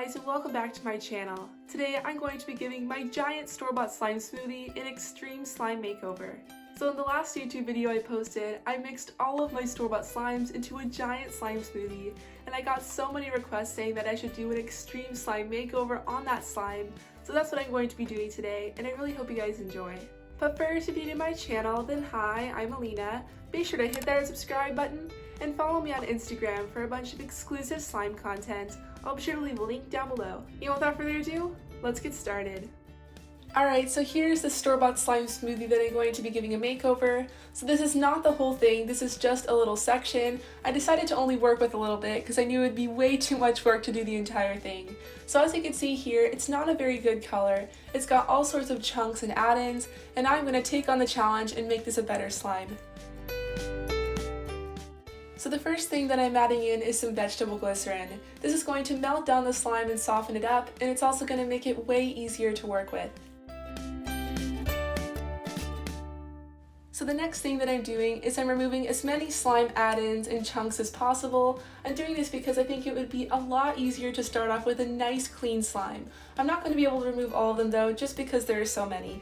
guys, and welcome back to my channel. Today I'm going to be giving my giant store-bought slime smoothie an extreme slime makeover. So in the last YouTube video I posted, I mixed all of my store-bought slimes into a giant slime smoothie, and I got so many requests saying that I should do an extreme slime makeover on that slime, so that's what I'm going to be doing today, and I really hope you guys enjoy. But first, if you're new to my channel, then hi, I'm Alina. Be sure to hit that subscribe button and follow me on Instagram for a bunch of exclusive slime content. I'll be sure to leave a link down below. And without further ado, let's get started. Alright, so here's the store-bought slime smoothie that I'm going to be giving a makeover. So this is not the whole thing, this is just a little section. I decided to only work with a little bit because I knew it would be way too much work to do the entire thing. So as you can see here, it's not a very good color. It's got all sorts of chunks and add-ins, and I'm going to take on the challenge and make this a better slime. So the first thing that I'm adding in is some vegetable glycerin. This is going to melt down the slime and soften it up, and it's also going to make it way easier to work with. So the next thing that I'm doing is I'm removing as many slime add-ins and chunks as possible. I'm doing this because I think it would be a lot easier to start off with a nice clean slime. I'm not going to be able to remove all of them though, just because there are so many.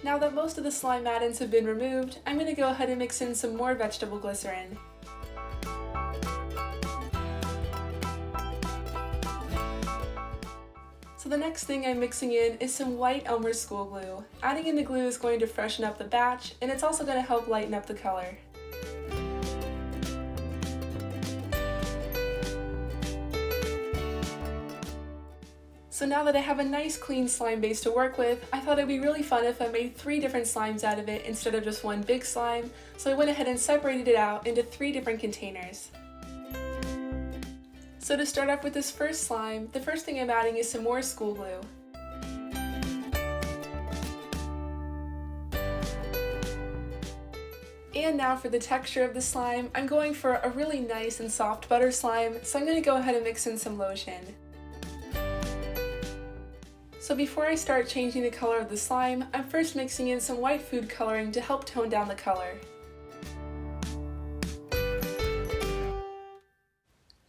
Now that most of the slime add-ins have been removed, I'm going to go ahead and mix in some more vegetable glycerin. So the next thing I'm mixing in is some white Elmer's school glue. Adding in the glue is going to freshen up the batch, and it's also going to help lighten up the color. So now that I have a nice clean slime base to work with, I thought it'd be really fun if I made 3 different slimes out of it instead of just one big slime, so I went ahead and separated it out into 3 different containers. So to start off with this first slime, the first thing I'm adding is some more school glue. And now for the texture of the slime, I'm going for a really nice and soft butter slime, so I'm going to go ahead and mix in some lotion. So before I start changing the color of the slime, I'm first mixing in some white food coloring to help tone down the color.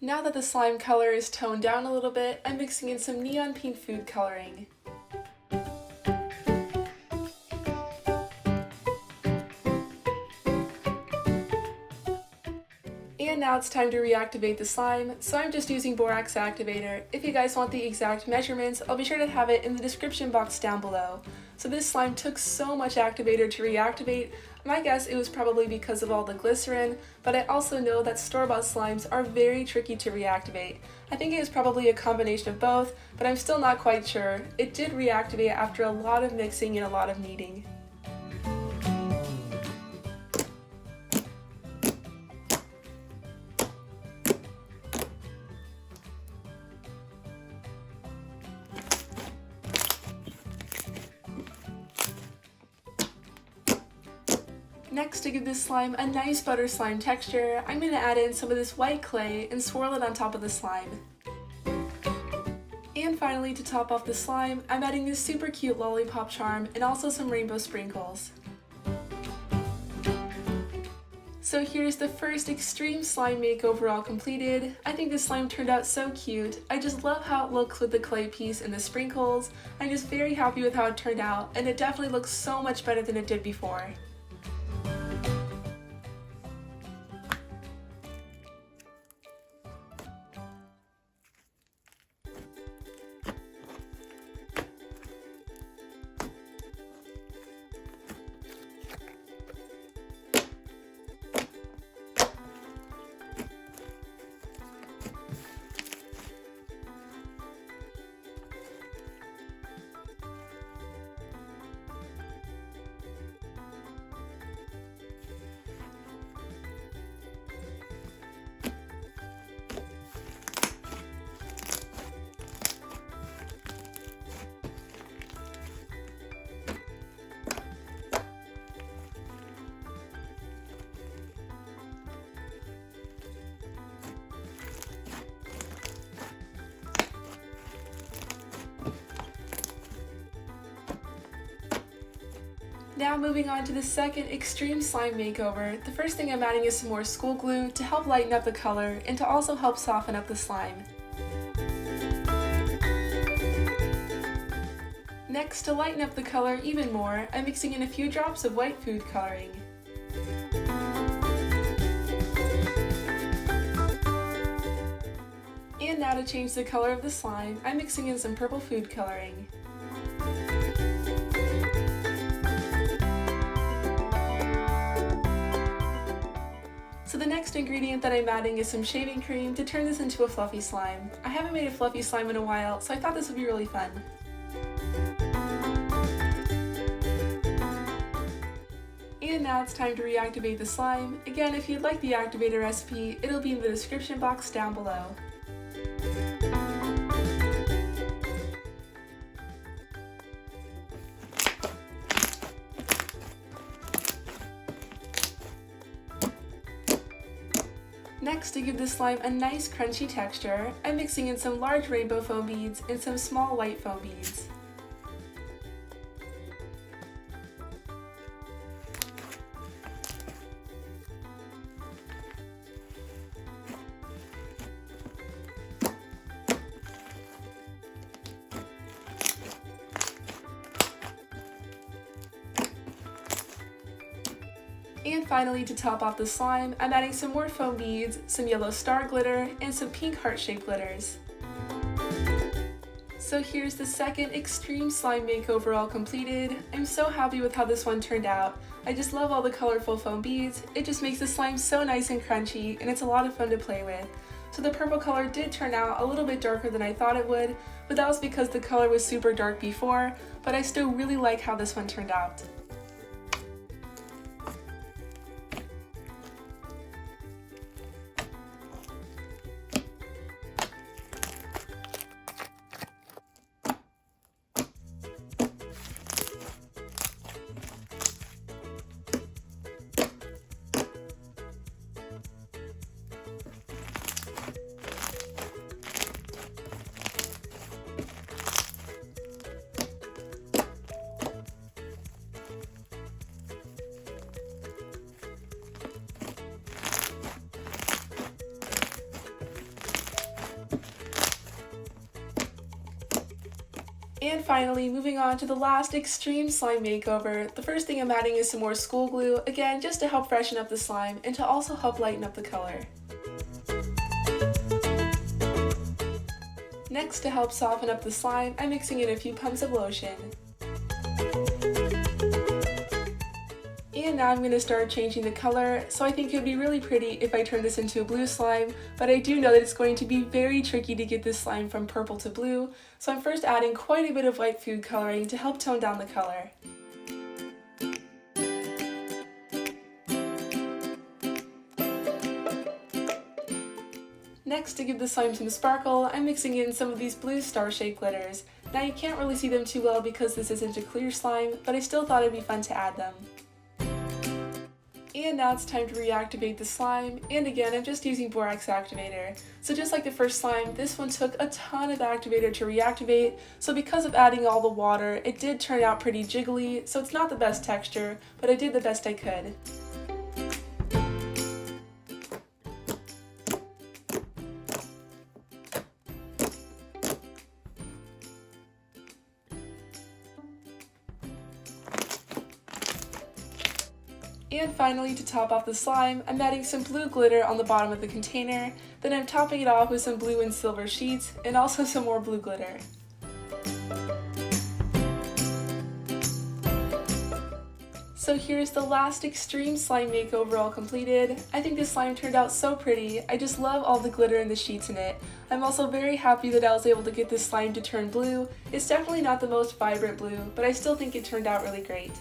Now that the slime color is toned down a little bit, I'm mixing in some neon pink food coloring. And now it's time to reactivate the slime, so I'm just using borax activator. If you guys want the exact measurements, I'll be sure to have it in the description box down below. So this slime took so much activator to reactivate. My guess it was probably because of all the glycerin, but I also know that store-bought slimes are very tricky to reactivate. I think it was probably a combination of both, but I'm still not quite sure. It did reactivate after a lot of mixing and a lot of kneading. Next, to give this slime a nice butter slime texture, I'm going to add in some of this white clay and swirl it on top of the slime. And finally, to top off the slime, I'm adding this super cute lollipop charm and also some rainbow sprinkles. So here's the first extreme slime makeover all completed. I think this slime turned out so cute. I just love how it looks with the clay piece and the sprinkles. I'm just very happy with how it turned out, and it definitely looks so much better than it did before. Now moving on to the second extreme slime makeover, the first thing I'm adding is some more school glue to help lighten up the color and to also help soften up the slime. Next, to lighten up the color even more, I'm mixing in a few drops of white food coloring. And now to change the color of the slime, I'm mixing in some purple food coloring. So the next ingredient that I'm adding is some shaving cream to turn this into a fluffy slime. I haven't made a fluffy slime in a while, so I thought this would be really fun. And now it's time to reactivate the slime. Again, if you'd like the activator recipe, it'll be in the description box down below. Next, to give the slime a nice crunchy texture, I'm mixing in some large rainbow foam beads and some small white foam beads. And finally, to top off the slime, I'm adding some more foam beads, some yellow star glitter, and some pink heart-shaped glitters. So here's the second extreme slime makeover all completed. I'm so happy with how this one turned out. I just love all the colorful foam beads. It just makes the slime so nice and crunchy, and it's a lot of fun to play with. So the purple color did turn out a little bit darker than I thought it would, but that was because the color was super dark before, but I still really like how this one turned out. And finally, moving on to the last extreme slime makeover, the first thing I'm adding is some more school glue, again just to help freshen up the slime and to also help lighten up the color. Next, to help soften up the slime, I'm mixing in a few pumps of lotion. And now I'm going to start changing the color, so I think it would be really pretty if I turn this into a blue slime, but I do know that it's going to be very tricky to get this slime from purple to blue, so I'm first adding quite a bit of white food coloring to help tone down the color. Next, to give the slime some sparkle, I'm mixing in some of these blue star-shaped glitters. Now you can't really see them too well because this isn't a clear slime, but I still thought it'd be fun to add them. And now it's time to reactivate the slime, and again I'm just using borax activator. So just like the first slime, this one took a ton of activator to reactivate, so because of adding all the water, it did turn out pretty jiggly, so it's not the best texture, but I did the best I could. And finally, to top off the slime, I'm adding some blue glitter on the bottom of the container, then I'm topping it off with some blue and silver sheets, and also some more blue glitter. So here's the last extreme slime makeover all completed. I think this slime turned out so pretty. I just love all the glitter and the sheets in it. I'm also very happy that I was able to get this slime to turn blue. It's definitely not the most vibrant blue, but I still think it turned out really great.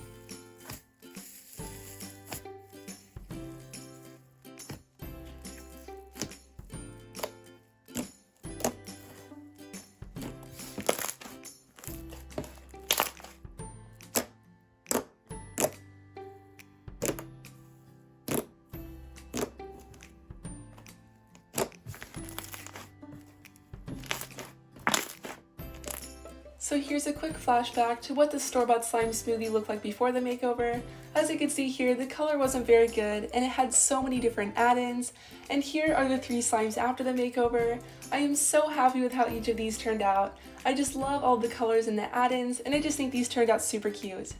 So here's a quick flashback to what the store-bought slime smoothie looked like before the makeover. As you can see here, the color wasn't very good and it had so many different add-ins. And here are the 3 slimes after the makeover. I am so happy with how each of these turned out. I just love all the colors and the add-ins, and I just think these turned out super cute.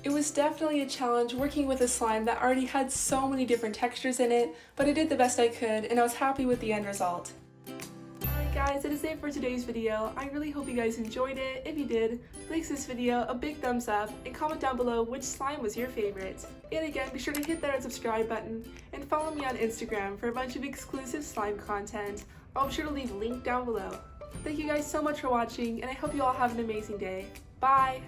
It was definitely a challenge working with a slime that already had so many different textures in it, but I did the best I could and I was happy with the end result. Guys, that is it for today's video. I really hope you guys enjoyed it. If you did, please give this video a big thumbs up and comment down below which slime was your favorite. And again, be sure to hit that red subscribe button and follow me on Instagram for a bunch of exclusive slime content. I'll be sure to leave a link down below. Thank you guys so much for watching, and I hope you all have an amazing day. Bye!